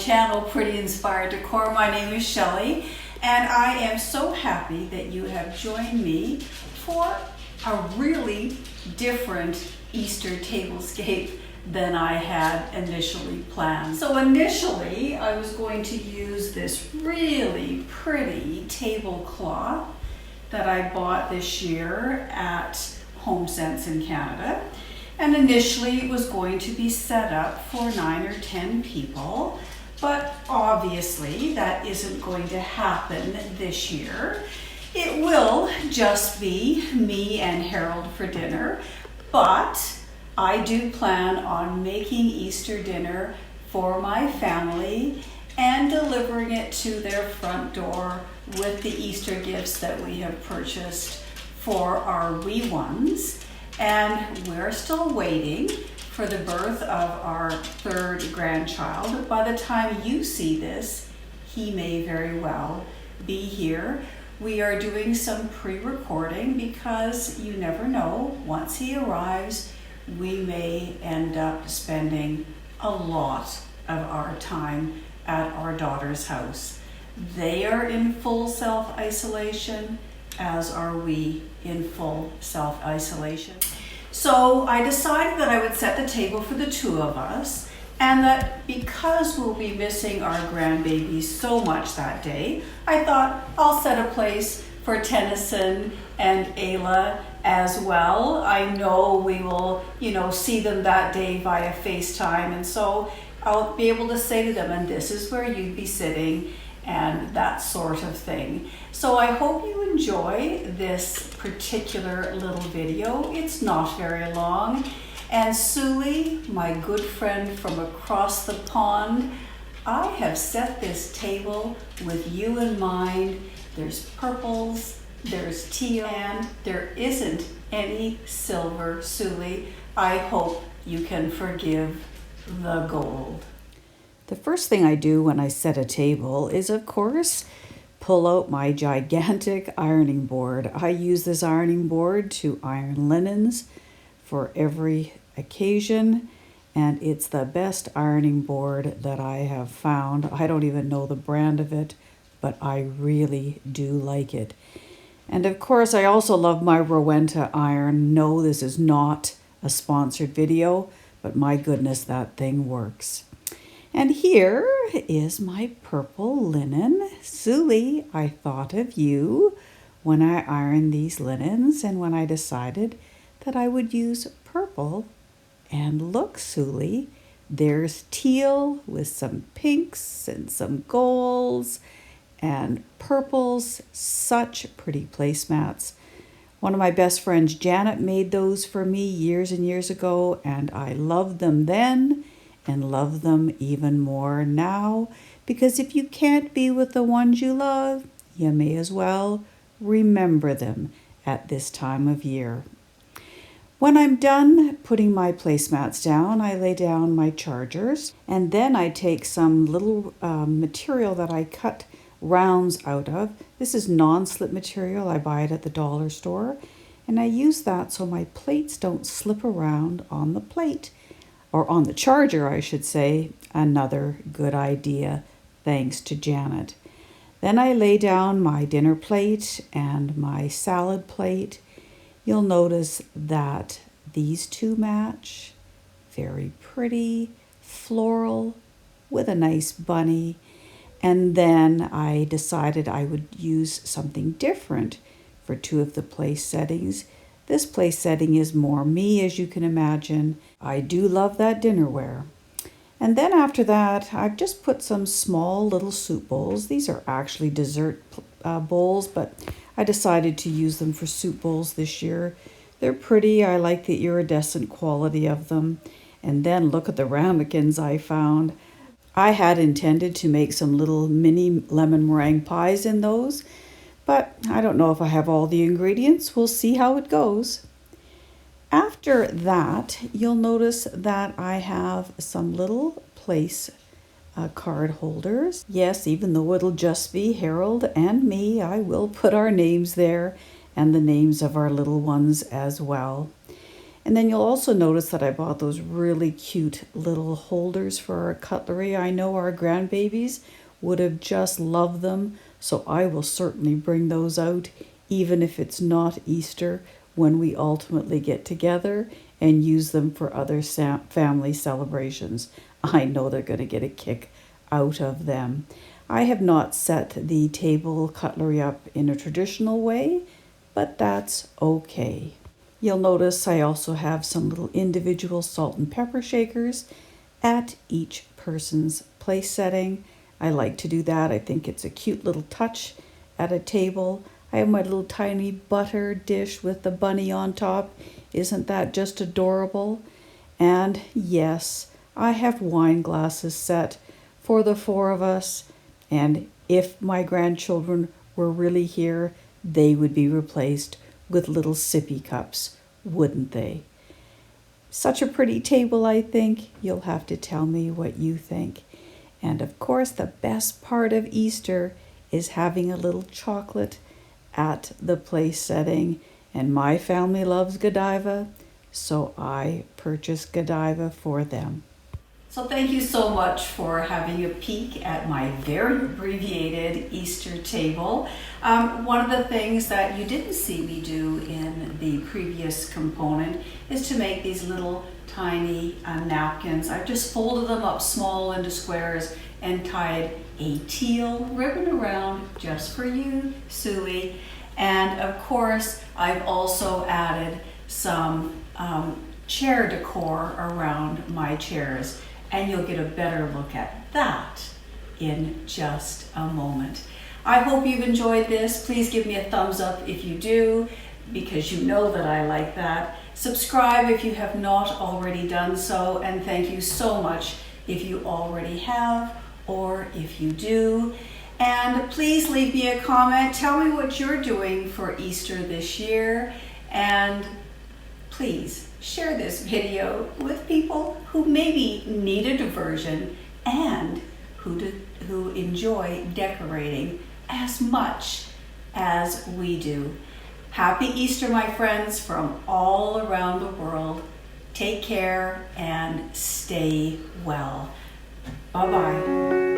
channel, Pretty Inspired Decor. My name is Shelley, and I am so happy that you have joined me for a really different Easter tablescape than I had initially planned. So initially, I was going to use this really pretty tablecloth that I bought this year at HomeSense in Canada. And initially it was going to be set up for 9 or 10 people, but obviously that isn't going to happen this year. It will just be me and Harold for dinner, but I do plan on making Easter dinner for my family and delivering it to their front door with the Easter gifts that we have purchased for our wee ones. And we're still waiting for the birth of our third grandchild. By the time you see this, he may very well be here. We are doing some pre-recording because you never know, once he arrives, we may end up spending a lot of our time at our daughter's house. They are in full self-isolation, as are we in full self-isolation. So I decided that I would set the table for the two of us, and that because we'll be missing our grandbaby so much that day, I thought I'll set a place for Tennyson and Ayla as well. I know we will, see them that day via FaceTime, and so I'll be able to say to them, and this is where you'd be sitting, and that sort of thing. So I hope you enjoy this particular little video. It's not very long. And Suli, my good friend from across the pond, I have set this table with you in mind. There's purples, there's teal, and there isn't any silver, Suli. I hope you can forgive the gold. The first thing I do when I set a table is, of course, pull out my gigantic ironing board. I use this ironing board to iron linens for every occasion, and it's the best ironing board that I have found. I don't even know the brand of it, but I really do like it. And of course, I also love my Rowenta iron. No, this is not a sponsored video, but my goodness, that thing works. And here is my purple linen. Suli, I thought of you when I ironed these linens and when I decided that I would use purple. And look, Suli, there's teal with some pinks and some golds and purples. Such pretty placemats. One of my best friends, Janet, made those for me years and years ago, and I loved them then and love them even more now, because if you can't be with the ones you love, you may as well remember them at this time of year. When I'm done putting my placemats down, I lay down my chargers, and then I take some little material that I cut rounds out of. This is non-slip material. I buy it at the dollar store, and I use that so my plates don't slip around on the plate. Or on the charger, I should say. Another good idea, thanks to Janet. Then I lay down my dinner plate and my salad plate. You'll notice that these two match. Very pretty, floral, with a nice bunny. And then I decided I would use something different for two of the place settings. This place setting is more me, as you can imagine. I do love that dinnerware. And then after that, I've just put some small little soup bowls. These are actually dessert bowls, but I decided to use them for soup bowls this year. They're pretty. I like the iridescent quality of them. And then look at the ramekins I found. I had intended to make some little mini lemon meringue pies in those, but I don't know if I have all the ingredients. We'll see how it goes. After that, you'll notice that I have some little place card holders. Yes, even though it'll just be Harold and me, I will put our names there and the names of our little ones as well. And then you'll also notice that I bought those really cute little holders for our cutlery. I know our grandbabies would have just loved them, so I will certainly bring those out, even if it's not Easter, when we ultimately get together and use them for other family celebrations. I know they're going to get a kick out of them. I have not set the table cutlery up in a traditional way, but that's okay. You'll notice I also have some little individual salt and pepper shakers at each person's place setting. I like to do that. I think it's a cute little touch at a table. I have my little tiny butter dish with the bunny on top. Isn't that just adorable? And yes, I have wine glasses set for the four of us. And if my grandchildren were really here, they would be replaced with little sippy cups, wouldn't they? Such a pretty table, I think. You'll have to tell me what you think. And of course, the best part of Easter is having a little chocolate at the place setting. And my family loves Godiva, so I purchased Godiva for them. So thank you so much for having a peek at my very abbreviated Easter table. One of the things that you didn't see me do in the previous component is to make these little tiny napkins. I've just folded them up small into squares and tied a teal ribbon around just for you, Suey. And of course, I've also added some chair decor around my chairs. And you'll get a better look at that in just a moment. I hope you've enjoyed this. Please give me a thumbs up if you do, because you know that I like that. Subscribe if you have not already done so, and thank you so much if you already have or if you do. And please leave me a comment. Tell me what you're doing for Easter this year, and please share this video with people who maybe need a diversion and who enjoy decorating as much as we do. Happy Easter, my friends, from all around the world. Take care and stay well. Bye-bye.